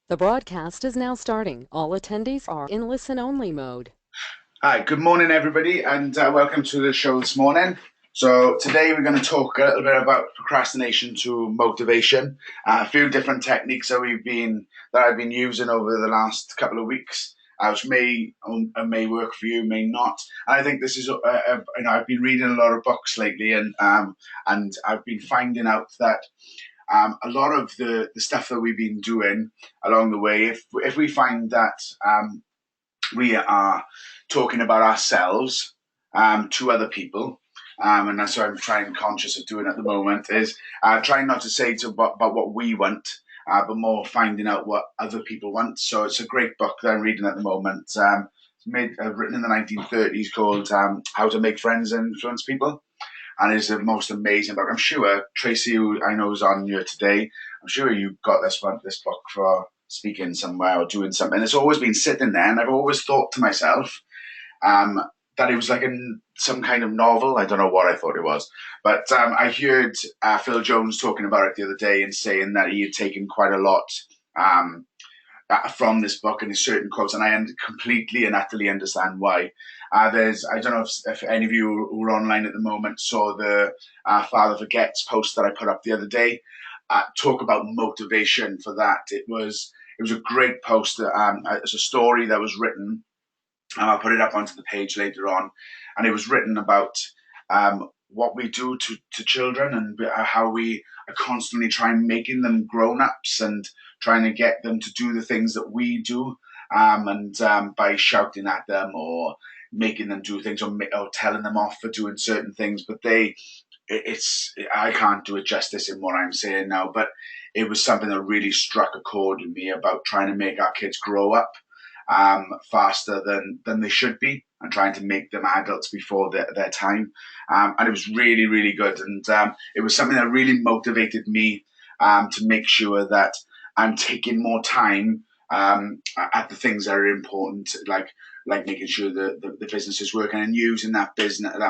The broadcast is now starting. All attendees are in listen-only mode. Hi, good morning, everybody, and welcome to the show this morning. So today we're going to talk a little bit about procrastination to motivation. A few different techniques that I've been using over the last couple of weeks, which may work for you, may not. And I think this is, I've been reading a lot of books lately, and I've been finding out that a lot of the stuff that we've been doing along the way, if we find that we are talking about ourselves to other people. And that's what I'm trying conscious of doing at the moment is trying not to say about what we want, but more finding out what other people want. So it's a great book that I'm reading at the moment. Written in the 1930s called How to Make Friends and Influence People. And it's the most amazing book. I'm sure Tracy, who I know is on here today, I'm sure you got this book for speaking somewhere or doing something. It's always been sitting there, and I've always thought to myself um, that it was like some kind of novel. I don't know what I thought it was, but I heard Phil Jones talking about it the other day and saying that he had taken quite a lot um, from this book and his certain quotes, and I completely and utterly understand why. I don't know if any of you who are online at the moment saw the Father Forgets post that I put up the other day. Talk about motivation for that. It was a great post. It's a story that was written. I'll put it up onto the page later on, and it was written about what we do to children and how we are constantly trying making them grown ups and trying to get them to do the things that we do, and by shouting at them or making them do things or telling them off for doing certain things, but I can't do it justice in what I'm saying now, but it was something that really struck a chord with me about trying to make our kids grow up faster than they should be and trying to make them adults before their time. And it was really, really good. And it was something that really motivated me to make sure that I'm taking more time at the things that are important, like making sure the business is working and using that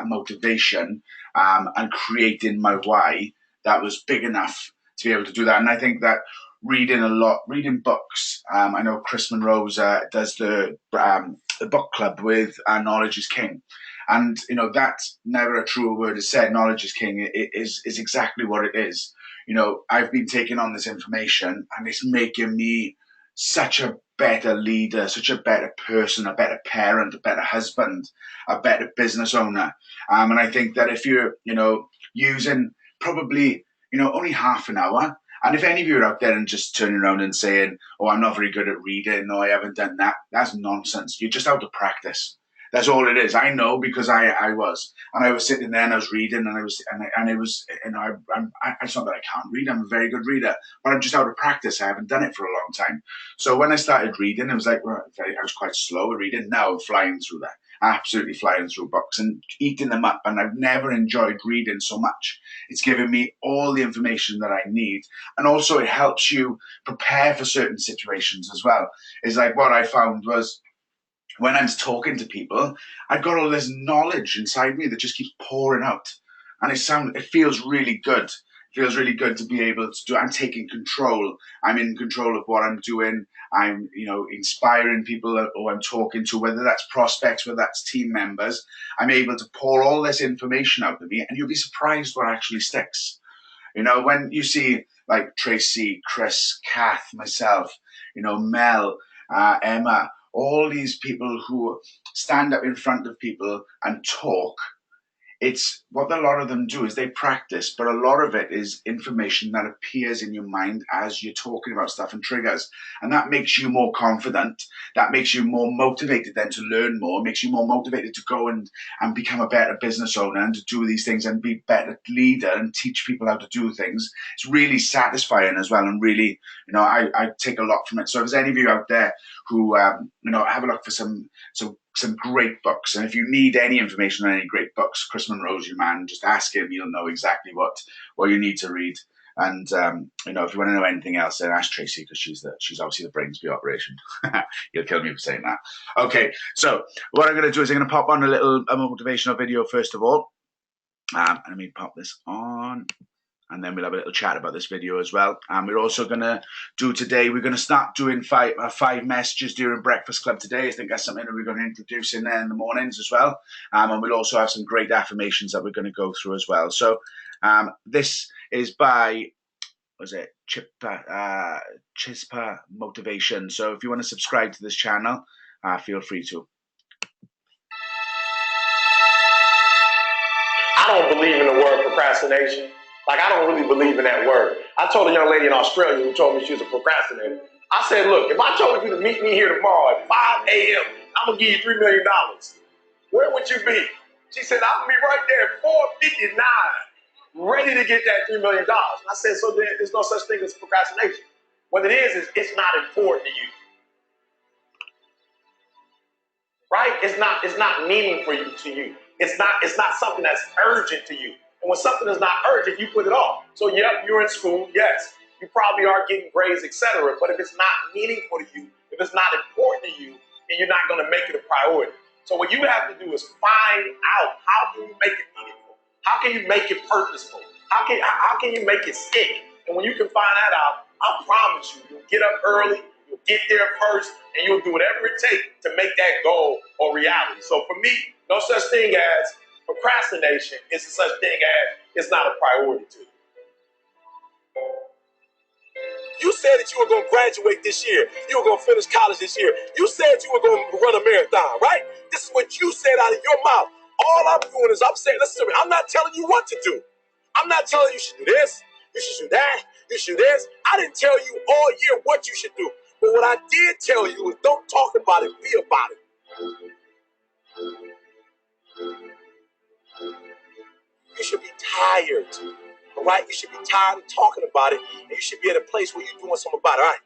motivation and creating my why that was big enough to be able to do that. And I think that reading books. I know Chris Monroe's does the book club with Knowledge is King. And that's never a truer word is said. Knowledge is king. It is exactly what it is. I've been taking on this information, and it's making me such a better leader, such a better person, a better parent, a better husband, a better business owner. And I think that if you're, using probably, only half an hour. And if any of you are out there and just turning around and saying, "Oh, I'm not very good at reading," "No, I haven't done that," that's nonsense. You're just out of practice. That's all it is. I know because I was, and I was sitting there and I was reading, and it was, it's not that I can't read. I'm a very good reader, but I'm just out of practice. I haven't done it for a long time. So when I started reading, it was like, I was quite slow at reading. Now I'm flying through that, absolutely flying through books and eating them up. And I've never enjoyed reading so much. It's given me all the information that I need, and also it helps you prepare for certain situations as well. Is like what I found was when I'm talking to people, I've got all this knowledge inside me that just keeps pouring out, and it feels really good. It feels really good to be able to do. I'm taking control. I'm in control of what I'm doing. I'm, inspiring people who I'm talking to, whether that's prospects, whether that's team members. I'm able to pour all this information out of me, and you'll be surprised what actually sticks. When you see like Tracy, Chris, Kath, myself, Mel, Emma, all these people who stand up in front of people and talk, it's what a lot of them do is they practice, but a lot of it is information that appears in your mind as you're talking about stuff and triggers. And that makes you more confident. That makes you more motivated then to learn more, makes you more motivated to go and become a better business owner and to do these things and be a better leader and teach people how to do things. It's really satisfying as well. And really, I take a lot from it. So if there's any of you out there who, have a look for some great books. And if you need any information on any great books, Chris Monroe's your man. Just ask him; he'll know exactly what you need to read. And if you want to know anything else, then ask Tracy because she's obviously the brains of the operation. You'll kill me for saying that. Okay, so what I'm going to do is I'm going to pop on a motivational video first of all. Let me pop this on. and then we'll have a little chat about this video as well. And we're also going to do today, we're going to start doing five messages during Breakfast Club today. I think that's something that we're going to introduce in there in the mornings as well. And we'll also have some great affirmations that we're going to go through as well. So this is by, was it Chispa Motivation. So if you want to subscribe to this channel, feel free to. I don't believe in the word procrastination. Like, I don't really believe in that word. I told a young lady in Australia who told me she was a procrastinator. I said, look, if I told you to meet me here tomorrow at 5 a.m., I'm going to give you $3 million. Where would you be? She said, I'm going to be right there at 4:59, ready to get that $3 million. I said, so there's no such thing as procrastination. What it is it's not important to you. Right? It's not meaningful to you. It's not something that's urgent to you. And when something is not urgent, you put it off. So yep, you're in school, yes. You probably are getting grades, etc. But if it's not meaningful to you, if it's not important to you, then you're not going to make it a priority. So what you have to do is find out, how can you make it meaningful? How can you make it purposeful? How can you make it stick? And when you can find that out, I promise you, you'll get up early, you'll get there first, and you'll do whatever it takes to make that goal a reality. So for me, no such thing as procrastination. It's a such thing as it's not a priority to you. You said that you were going to graduate this year. You were going to finish college this year. You said you were going to run a marathon, right? This is what you said out of your mouth. All I'm doing is I'm saying, listen to me, I'm not telling you what to do. I'm not telling you should do this, you should do that, you should do this. I didn't tell you all year what you should do. But what I did tell you is don't talk about it, be about it. You should be tired, all right? You should be tired of talking about it, and you should be at a place where you're doing something about it, all right?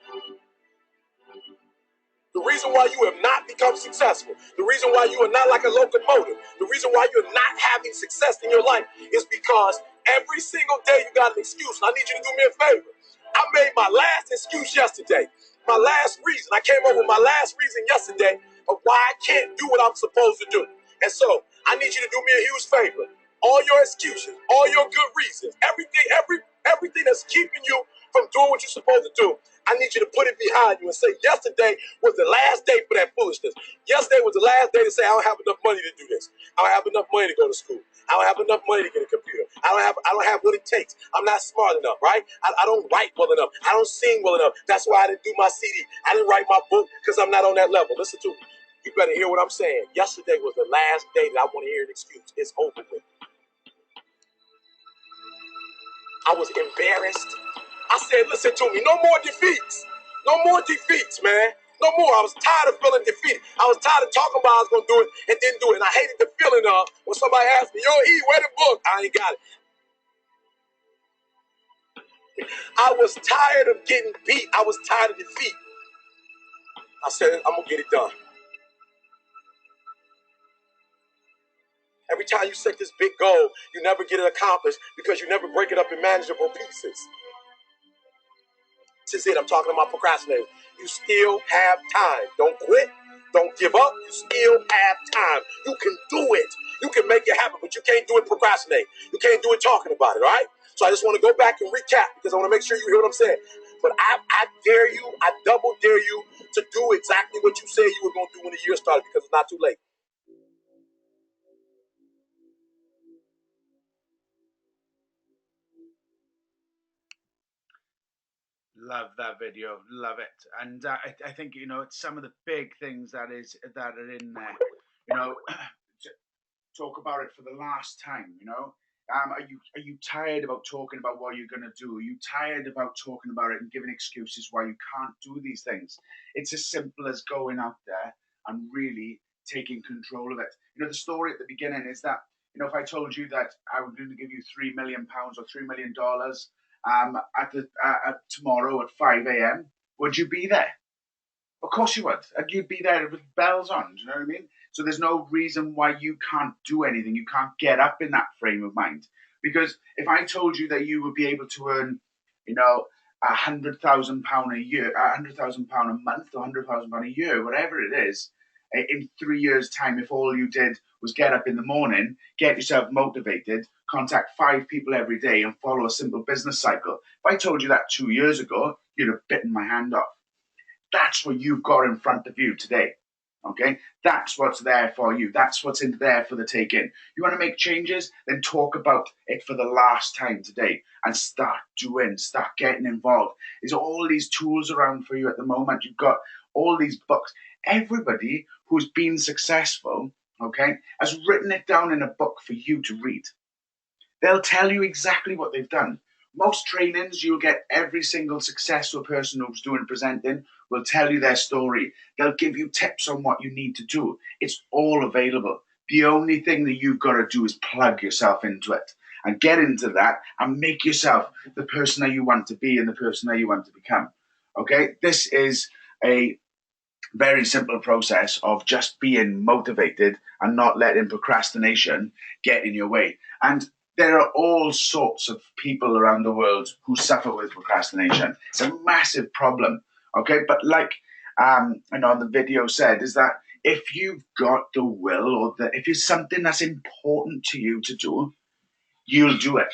The reason why you have not become successful, the reason why you are not like a locomotive, the reason why you're not having success in your life is because every single day you got an excuse. And I need you to do me a favor. I made my last excuse yesterday. My last reason. I came up with my last reason yesterday of why I can't do what I'm supposed to do. And so I need you to do me a huge favor. All your excuses, all your good reasons, everything that's keeping you from doing what you're supposed to do, I need you to put it behind you and say, yesterday was the last day for that foolishness. Yesterday was the last day to say, I don't have enough money to do this. I don't have enough money to go to school. I don't have enough money to get a computer. I don't have what it takes. I'm not smart enough, right? I don't write well enough. I don't sing well enough. That's why I didn't do my CD. I didn't write my book because I'm not on that level. Listen to me. You better hear what I'm saying. Yesterday was the last day that I want to hear an excuse. It's over with. I was embarrassed. I said, listen to me, no more defeats. No more defeats, man. No more. I was tired of feeling defeated. I was tired of talking about I was going to do it and didn't do it. And I hated the feeling of when somebody asked me, yo, E, where the book? I ain't got it. I was tired of getting beat. I was tired of defeat. I said, I'm going to get it done. Every time you set this big goal, you never get it accomplished because you never break it up in manageable pieces. This is it. I'm talking about procrastinating. You still have time. Don't quit. Don't give up. You still have time. You can do it. You can make it happen, but you can't do it procrastinating. You can't do it talking about it, all right? So I just want to go back and recap because I want to make sure you hear what I'm saying. But I dare you, I double dare you to do exactly what you said you were going to do when the year started because it's not too late. Love that video, love it, and I think it's some of the big things that are in there. Talk about it for the last time. Are you tired about talking about what you're gonna do? Are you tired about talking about it and giving excuses why you can't do these things? It's as simple as going out there and really taking control of it. The story at the beginning is that if I told you that I was going to give you £3 million or $3 million. At tomorrow at 5 a.m., would you be there? Of course you would. You'd be there with bells on. Do you know what I mean? So there's no reason why you can't do anything. You can't get up in that frame of mind. Because if I told you that you would be able to earn, £100,000 a year, £100,000 a month, or £100,000 a year, whatever it is, in 3 years' time, if all you did was get up in the morning, get yourself motivated, contact 5 people every day, and follow a simple business cycle. If I told you that 2 years ago, you'd have bitten my hand off. That's what you've got in front of you today. Okay, that's what's there for you. That's what's in there for the taking. You want to make changes? Then talk about it for the last time today and start getting involved. There's all these tools around for you at the moment. You've got all these books. Everybody who's been successful, okay, has written it down in a book for you to read. They'll tell you exactly what they've done. Most trainings, you'll get every single successful person who's doing presenting will tell you their story. They'll give you tips on what you need to do. It's all available. The only thing that you've got to do is plug yourself into it and get into that and make yourself the person that you want to be and the person that you want to become. Okay, this is a very simple process of just being motivated and not letting procrastination get in your way. And there are all sorts of people around the world who suffer with procrastination. It's a massive problem. Okay, but like the video said, is that if you've got the will, or if it's something that's important to you to do, you'll do it.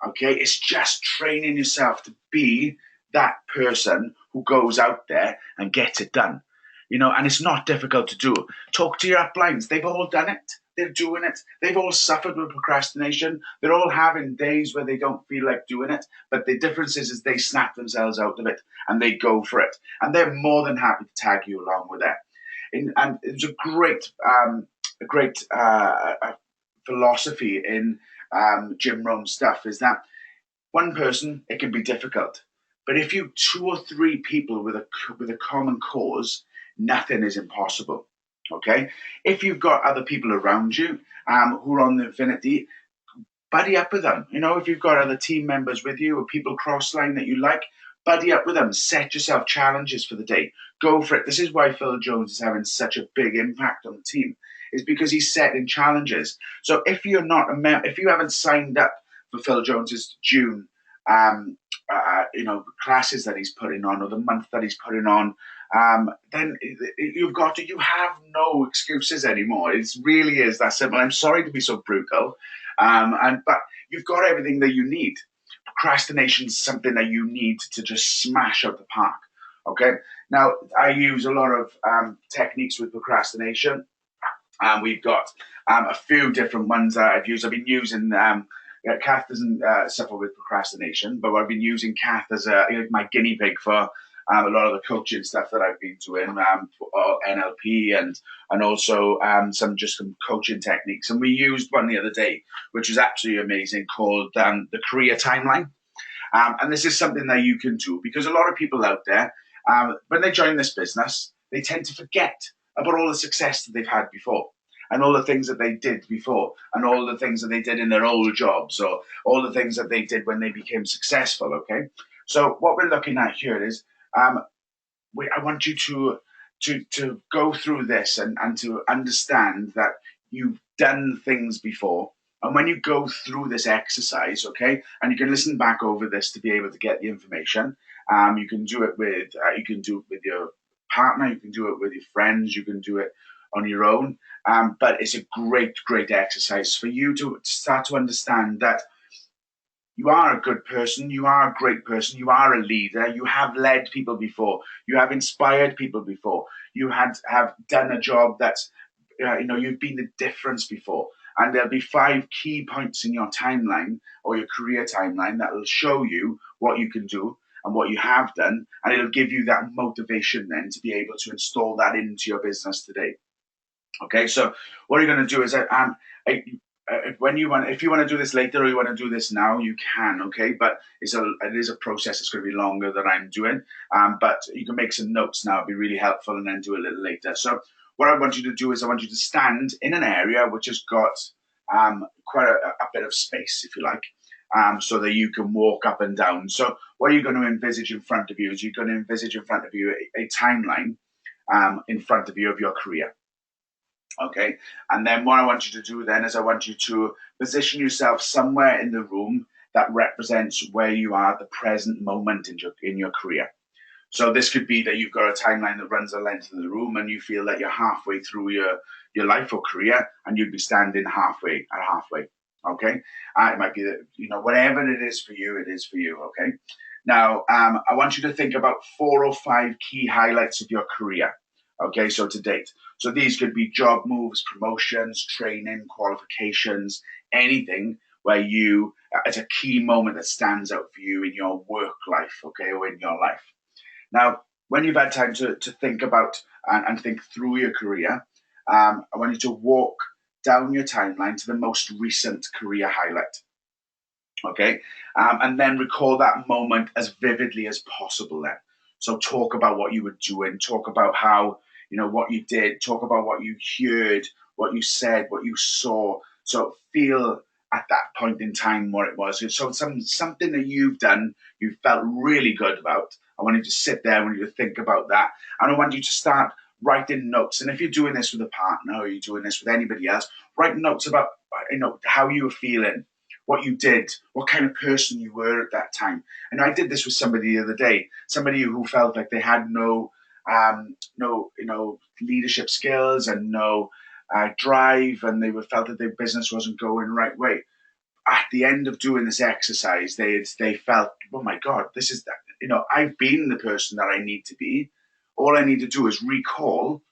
Okay, it's just training yourself to be that person who goes out there and gets it done. And it's not difficult to do. Talk to your uplines. They've all done it. They're doing it. They've all suffered with procrastination. They're all having days where they don't feel like doing it. But the difference is they snap themselves out of it and they go for it. And they're more than happy to tag you along with that. And it's a great philosophy in Jim Rohn's stuff is that one person, it can be difficult. But if you 2 or 3 people with a common cause, nothing is impossible. Okay, if you've got other people around you who are on the infinity, buddy up with them. If you've got other team members with you or people cross-line that you like, buddy up with them. Set yourself challenges for the day. Go for it. This is why Phil Jones is having such a big impact on the team, is because he's setting challenges. So if you're not if you haven't signed up for Phil Jones's June classes that he's putting on, or the month that he's putting on, then you have no excuses anymore. It really is that simple. I'm sorry to be so brutal, but you've got everything that you need. Procrastination is something that you need to just smash out the park. Okay. Now I use a lot of techniques with procrastination. We've got a few different ones that I've used. I've been using Kath doesn't suffer with procrastination, but I've been using Kath as my guinea pig for a lot of the coaching stuff that I've been doing, for NLP and also some coaching techniques. And we used one the other day, which was absolutely amazing, called the career timeline. And this is something that you can do because a lot of people out there, when they join this business, they tend to forget about all the success that they've had before, and all the things that they did before, and all the things that they did in their old jobs, or all the things that they did when they became successful. Okay, so what we're looking at here is I want you to go through this and to understand that you've done things before. And when you go through this exercise, okay, and you can listen back over this to be able to get the information. You can do it with your partner, you can do it with your friends, you can do it on your own. But it's a great exercise for you to start to understand that you are a good person, you are a great person, you are a leader, you have led people before, you have inspired people before, you have done a job that's, you've been the difference before. And there'll be 5 key points in your timeline or your career timeline that will show you what you can do and what you have done. And it'll give you that motivation then to be able to install that into your business today. Okay, so what you're going to do is if you want to do this later or you want to do this now, you can. Okay, but it is a process. It's going to be longer than I'm doing. But you can make some notes now. It'd be really helpful, and then do a little later. So what I want you to do is I want you to stand in an area which has got quite a bit of space, if you like, so that you can walk up and down. So what you're going to envisage in front of you is you're going to envisage in front of you a timeline in front of you of your career. Okay, and then what I want you to do then is I want you to position yourself somewhere in the room that represents where you are at the present moment in your career. So this could be that you've got a timeline that runs the length of the room, and you feel that you're halfway through your life or career, and you'd be standing halfway. Okay, it might be that, whatever it is for you, it is for you. Okay. Now, I want you to think about 4 or 5 key highlights of your career. Okay, so to date. So these could be job moves, promotions, training, qualifications, anything where it's a key moment that stands out for you in your work life, okay, or in your life. Now, when you've had time to think about and think through your career, I want you to walk down your timeline to the most recent career highlight. Okay, and then recall that moment as vividly as possible. Then, so talk about what you were doing, talk about how what you did, talk about what you heard, what you said, what you saw. So feel at that point in time what it was. So something that you've done, you felt really good about. I want you to sit there, I want you to think about that, and I want you to start writing notes. And if you're doing this with a partner or you're doing this with anybody else, write notes about how you were feeling, what you did, what kind of person you were at that time. And I did this with somebody the other day, somebody who felt like they had no leadership skills and no drive, and they felt that their business wasn't going the right way. At the end of doing this exercise, they felt, oh my God, this is I've been the person that I need to be. All I need to do is recall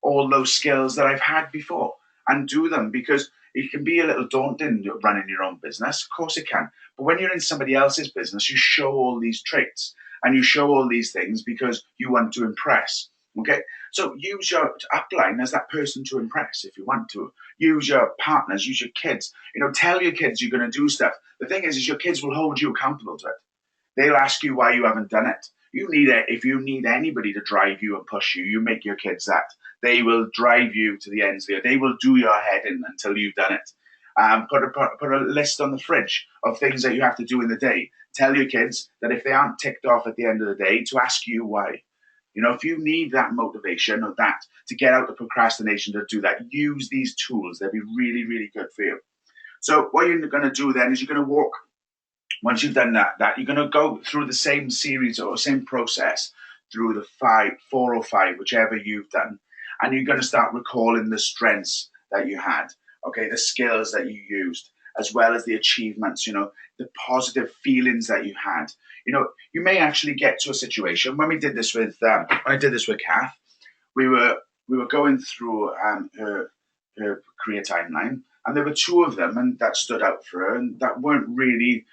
all those skills that I've had before and do them, because it can be a little daunting running your own business. Of course it can. But when you're in somebody else's business, you show all these traits and you show all these things because you want to impress. Okay. So use your upline as that person to impress if you want to. Use your partners, use your kids. Tell your kids you're going to do stuff. The thing is your kids will hold you accountable to it. They'll ask you why you haven't done it. If you need anybody to drive you and push you, you make your kids that. They will drive you to the ends there. They will do your head in until you've done it. Put a list on the fridge of things that you have to do in the day. Tell your kids that if they aren't ticked off at the end of the day, to ask you why. If you need that motivation or that to get out the procrastination to do that, use these tools. They'll be really, really good for you. So what you're going to do then is you're going to walk. Once you've done that you're going to go through the same series or same process through the 4 or 5, whichever you've done. And you're going to start recalling the strengths that you had, okay, the skills that you used, as well as the achievements, the positive feelings that you had. You may actually get to a situation. When I did this with Kath, we were going through her career timeline, and there were 2 of them, and that stood out for her, and that weren't really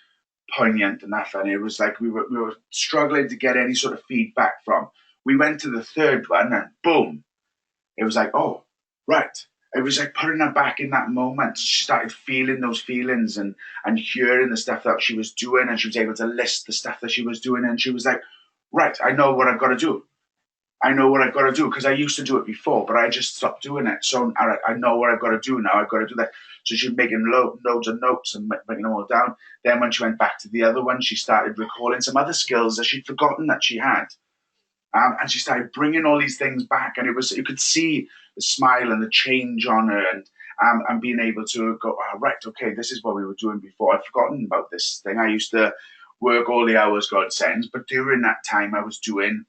poignant enough, and it was like we were struggling to get any sort of feedback from. We went to the 3rd one, and boom, it was like, oh, right. It was like putting her back in that moment. She started feeling those feelings and hearing the stuff that she was doing, and she was able to list the stuff that she was doing, and she was like, right, I know what I've got to do. I know what I've got to do, because I used to do it before, but I just stopped doing it. So I know what I've got to do now. I've got to do that. So she's making loads of notes and making them all down. Then when she went back to the other one, she started recalling some other skills that she'd forgotten that she had. And she started bringing all these things back, and you could see the smile and the change on her, and being able to go, oh, right, okay, this is what we were doing before. I'd forgotten about this thing. I used to work all the hours God sends, but during that time I was doing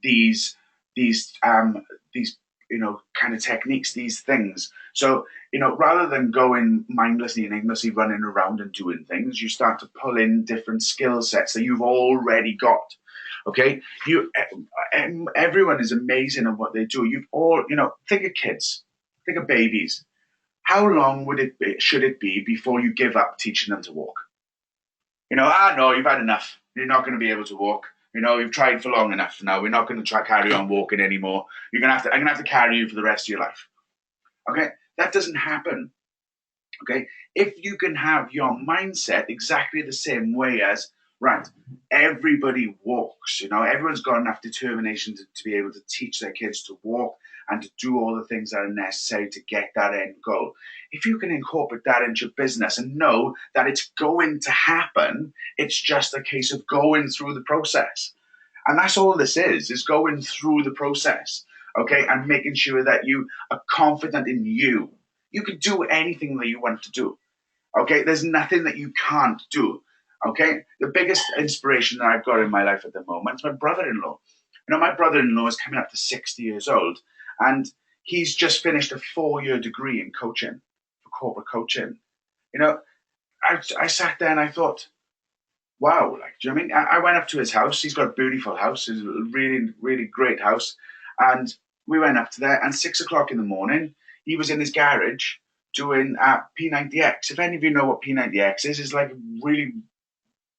these kind of techniques, these things. So rather than going mindlessly and aimlessly running around and doing things, you start to pull in different skill sets that you've already got. Okay, everyone is amazing at what they do. Think of kids, think of babies. How long should it be before you give up teaching them to walk? No, you've had enough. You're not going to be able to walk. You've tried for long enough now. We're not going to carry on walking anymore. I'm going to have to carry you for the rest of your life. Okay, that doesn't happen. Okay, if you can have your mindset exactly the same way as, right, everybody walks, everyone's got enough determination to be able to teach their kids to walk and to do all the things that are necessary to get that end goal. If you can incorporate that into your business and know that it's going to happen, it's just a case of going through the process. And that's all this is going through the process, okay, and making sure that you are confident in you. You can do anything that you want to do, okay? There's nothing that you can't do, okay? The biggest inspiration that I've got in my life at the moment is my brother-in-law. My brother-in-law is coming up to 60 years old, and he's just finished a 4-year degree in coaching, for corporate coaching. You know, I sat there and I thought, wow, like, do you know what I mean? I went up to his house. He's got a beautiful house. It's a really, really great house. And we went up to there, and 6 o'clock in the morning, he was in his garage doing P90X. If any of you know what P90X is, it's like a really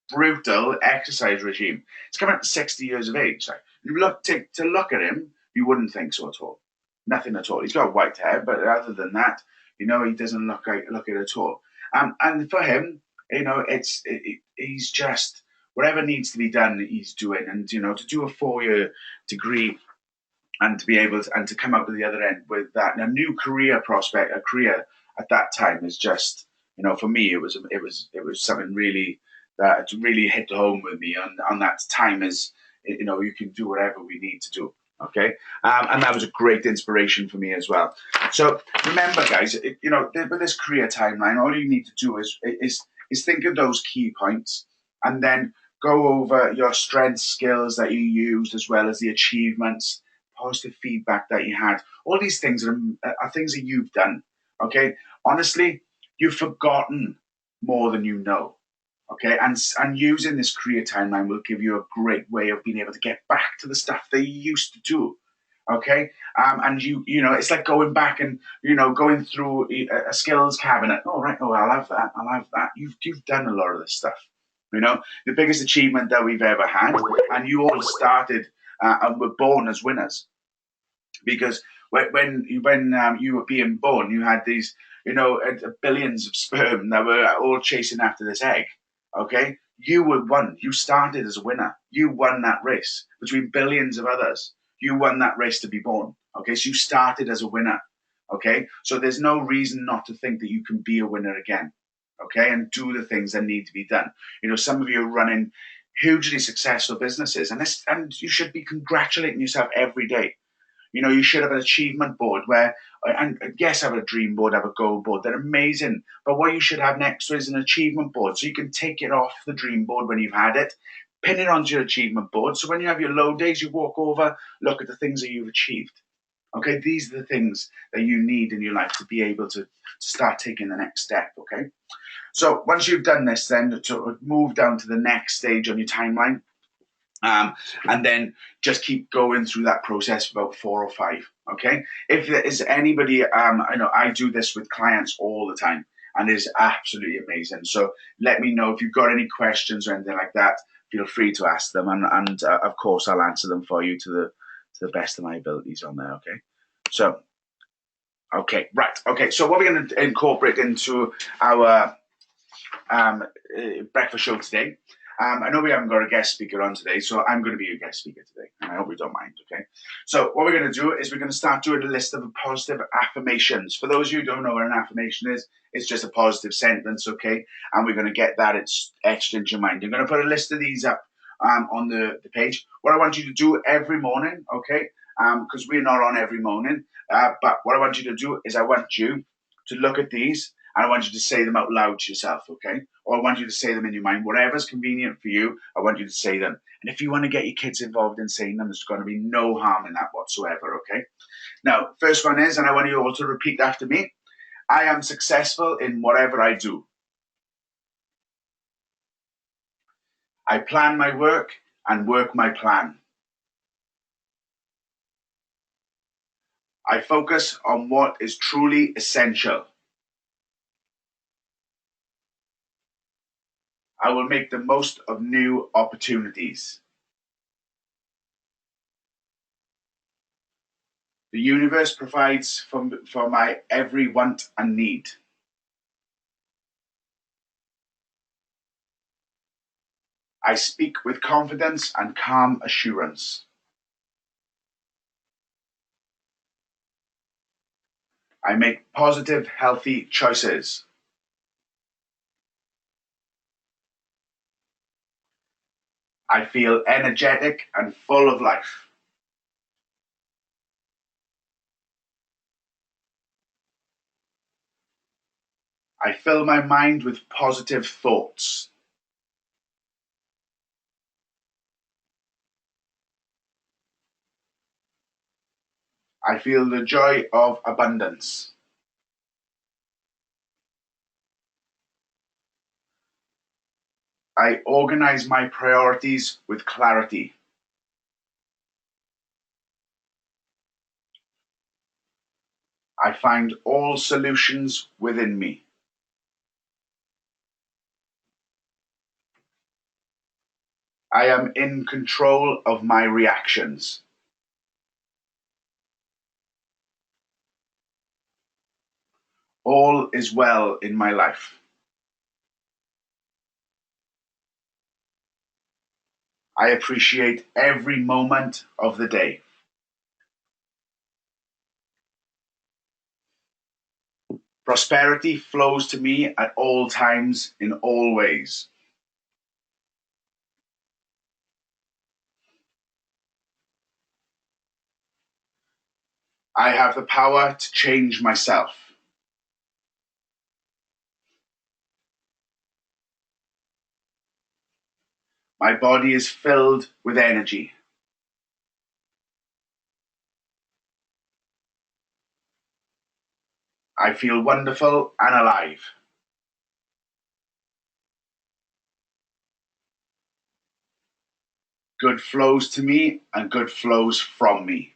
brutal exercise regime. He's coming up to 60 years of age. Like, you to look at him, you wouldn't think so at all. Nothing at all. He's got white hair, but other than that, he doesn't look it at all. And for him, he's just whatever needs to be done, he's doing. And to do a 4-year degree and to be able to come out to the other end with that and a new career prospect, a career at that time is just, for me, it was something really that really hit home with me on that time is, you can do whatever we need to do. Okay. And that was a great inspiration for me as well. So remember, guys, with this career timeline, all you need to do is think of those key points and then go over your strengths, skills that you used, as well as the achievements, positive feedback that you had. All these things are things that you've done. Okay. Honestly, you've forgotten more than you know. Okay, and using this career timeline will give you a great way of being able to get back to the stuff they used to do. Okay, and it's like going back and going through a skills cabinet. Oh right, I'll have that. I'll have that. You've done a lot of this stuff. The biggest achievement that we've ever had, and you all started and were born as winners, because when you were being born, you had these billions of sperm that were all chasing after this egg. Okay, you were one. You started as a winner. You won that race between billions of others. You won that race to be born. Okay, so you started as a winner. Okay, so there's no reason not to think that you can be a winner again. Okay, and do the things that need to be done. Some of you are running hugely successful businesses, and you should be congratulating yourself every day. You should have an achievement board and yes, have a dream board, have a goal board. They're amazing. But what you should have next to is an achievement board. So you can take it off the dream board when you've had it, pin it onto your achievement board. So when you have your low days, you walk over, look at the things that you've achieved. Okay, these are the things that you need in your life to be able to start taking the next step. Okay, so once you've done this, then to move down to the next stage on your timeline. And then just keep going through that process for about 4 or 5. Okay. If there is anybody, I do this with clients all the time, and it's absolutely amazing. So let me know if you've got any questions or anything like that. Feel free to ask them, and of course I'll answer them for you to the best of my abilities on there. Okay. So, okay, right. Okay. So what we're going to incorporate into our breakfast show today. I know we haven't got a guest speaker on today, so I'm going to be your guest speaker today, and I hope you don't mind, okay? So what we're going to do is we're going to start doing a list of positive affirmations. For those of you who don't know what an affirmation is, it's just a positive sentence, okay? And we're going to get that etched into your mind. I'm going to put a list of these up on the page. What I want you to do every morning, okay, because we're not on every morning, but what I want you to do is I want you to look at these, and I want you to say them out loud to yourself, okay? Or I want you to say them in your mind. Whatever's convenient for you, I want you to say them. And if you want to get your kids involved in saying them, there's going to be no harm in that whatsoever, okay? Now, first one is, and I want you all to repeat after me, I am successful in whatever I do. I plan my work and work my plan. I focus on what is truly essential. I will make the most of new opportunities. The universe provides for my every want and need. I speak with confidence and calm assurance. I make positive, healthy choices. I feel energetic and full of life. I fill my mind with positive thoughts. I feel the joy of abundance. I organize my priorities with clarity. I find all solutions within me. I am in control of my reactions. All is well in my life. I appreciate every moment of the day. Prosperity flows to me at all times, in all ways. I have the power to change myself. My body is filled with energy. I feel wonderful and alive. Good flows to me and good flows from me.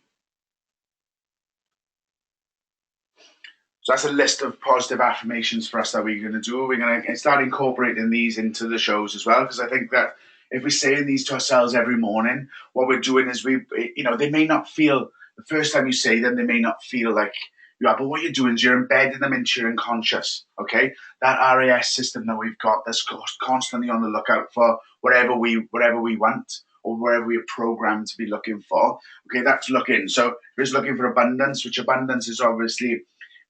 So that's a list of positive affirmations for us that we're going to do. We're going to start incorporating these into the shows as well, because I think that if we're saying these to ourselves every morning, what we're doing is they may not feel, the first time you say them, they may not feel like you are, but what you're doing is you're embedding them into your unconscious, okay? That RAS system that we've got that's constantly on the lookout for whatever we want or wherever we're programmed to be looking for, okay, that's looking. So we're just looking for abundance, which abundance is obviously, if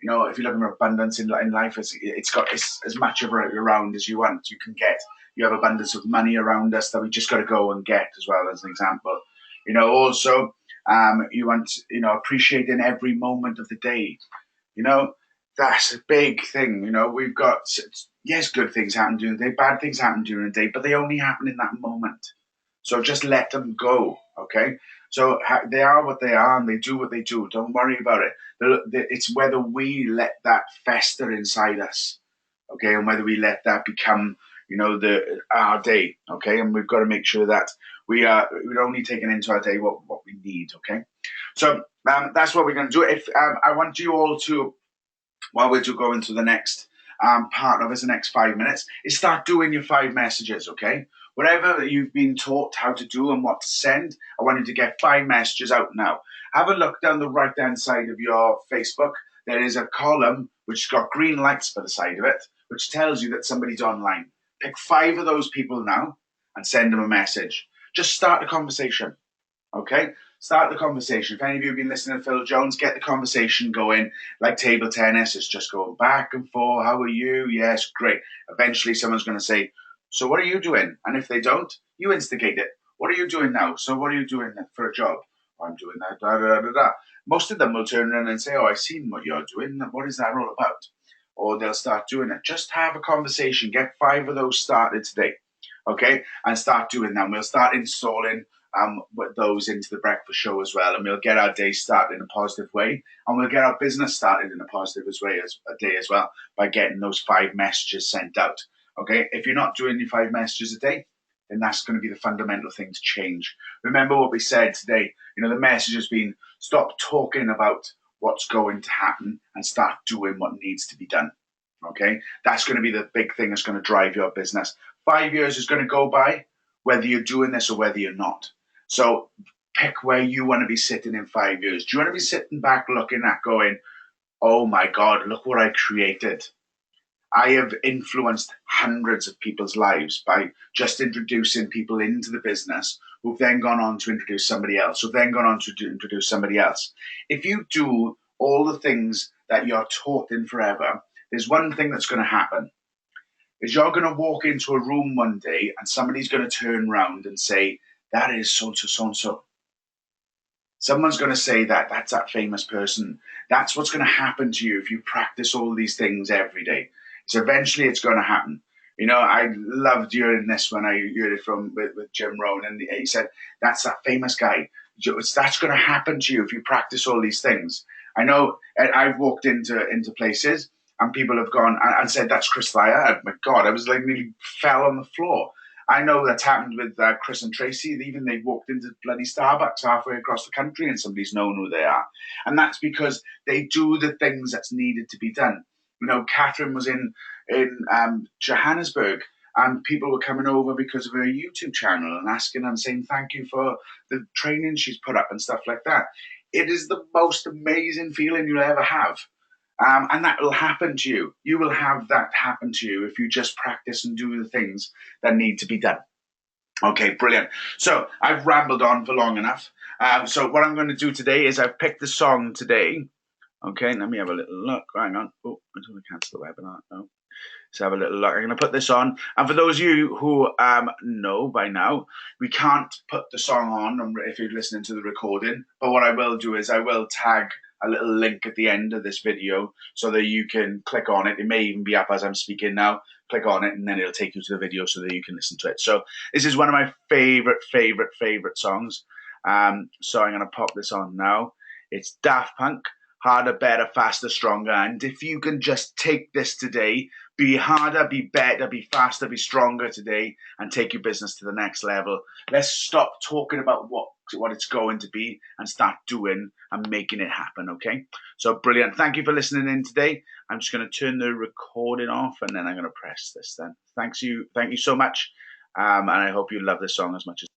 you're looking for abundance in life, it's got as much of it around as you want. You can get. You have abundance of money around us that we just got to go and get, as well, as an example. Also, you want, appreciating every moment of the day. That's a big thing. We've got, yes, good things happen during the day, bad things happen during the day, but they only happen in that moment. So just let them go, okay? So they are what they are, and they do what they do. Don't worry about it. It's whether we let that fester inside us, okay, and whether we let that become, our day, okay. And we've got to make sure that we're only taking into our day what we need, okay. So that's what we're going to do. If I want you all to, while we're going to the next part of us, the next 5 minutes, is start doing your 5 messages, okay? Whatever you've been taught how to do and what to send, I want you to get 5 messages out now. Have a look down the right-hand side of your Facebook. There is a column which has got green lights by the side of it, which tells you that somebody's online. Pick 5 of those people now and send them a message. Just start a conversation, okay? Start the conversation. If any of you have been listening to Phil Jones, get the conversation going. Like table tennis, it's just going back and forth. How are you? Yes, great. Eventually someone's going to say, so what are you doing? And if they don't, you instigate it. What are you doing now? So what are you doing for a job? Oh, I'm doing that, da, da, da, da. Most of them will turn around and say, oh, I've seen what you're doing. What is that all about? Or they'll start doing it. Just have a conversation. Get 5 of those started today, okay? And start doing them. We'll start installing with those into the breakfast show as well, and we'll get our day started in a positive way, and we'll get our business started in a positive way as a day as well, by getting those 5 messages sent out. Okay, if you're not doing your 5 messages a day, then that's going to be the fundamental thing to change. Remember what we said today. The message has been, stop talking about what's going to happen and start doing what needs to be done. Okay, that's going to be the big thing that's going to drive your business. 5 years is going to go by whether you're doing this or whether you're not. So pick where you want to be sitting in 5 years. Do you want to be sitting back looking at going, oh my God, look what I created? I have influenced hundreds of people's lives by just introducing people into the business who've then gone on to introduce somebody else, who've then gone on to introduce somebody else. If you do all the things that you're taught in forever, there's one thing that's going to happen. Is you're going to walk into a room one day and somebody's going to turn around and say, that is so-and-so, so-and-so. Someone's going to say that's that famous person. That's what's going to happen to you if you practice all these things every day. So eventually it's going to happen. I loved hearing this when I heard it with Jim Rohn, and he said, that's that famous guy. That's going to happen to you if you practice all these things. I know I've walked into places and people have gone and said, "That's Chris Thayer." Oh my God, I was like nearly fell on the floor. I know that's happened with Chris and Tracy. Even they walked into bloody Starbucks halfway across the country and somebody's known who they are. And that's because they do the things that's needed to be done. You know, Catherine was in Johannesburg, and people were coming over because of her YouTube channel and asking and saying thank you for the training she's put up and stuff like that. It is the most amazing feeling you'll ever have. And that will happen to you. You will have that happen to you if you just practice and do the things that need to be done. Okay, brilliant. So I've rambled on for long enough. So what I'm going to do today is I've picked the song today. Okay, let me have a little look. Hang on. Oh, I don't want to cancel the webinar. No. Let's have a little look. I'm going to put this on. And for those of you who know by now, we can't put the song on if you're listening to the recording. But what I will do is I will tag a little link at the end of this video so that you can click on it. It may even be up as I'm speaking now. Click on it and then it'll take you to the video so that you can listen to it. So this is one of my favorite songs. So I'm going to pop this on now. It's Daft Punk. Harder, better, faster, stronger. And if you can just take this today, be harder, be better, be faster, be stronger today, and take your business to the next level. Let's stop talking about what it's going to be and start doing and making it happen, okay? So brilliant. Thank you for listening in today. I'm just going to turn the recording off and then I'm going to press this then. Thank you so much. And I hope you love this song as much as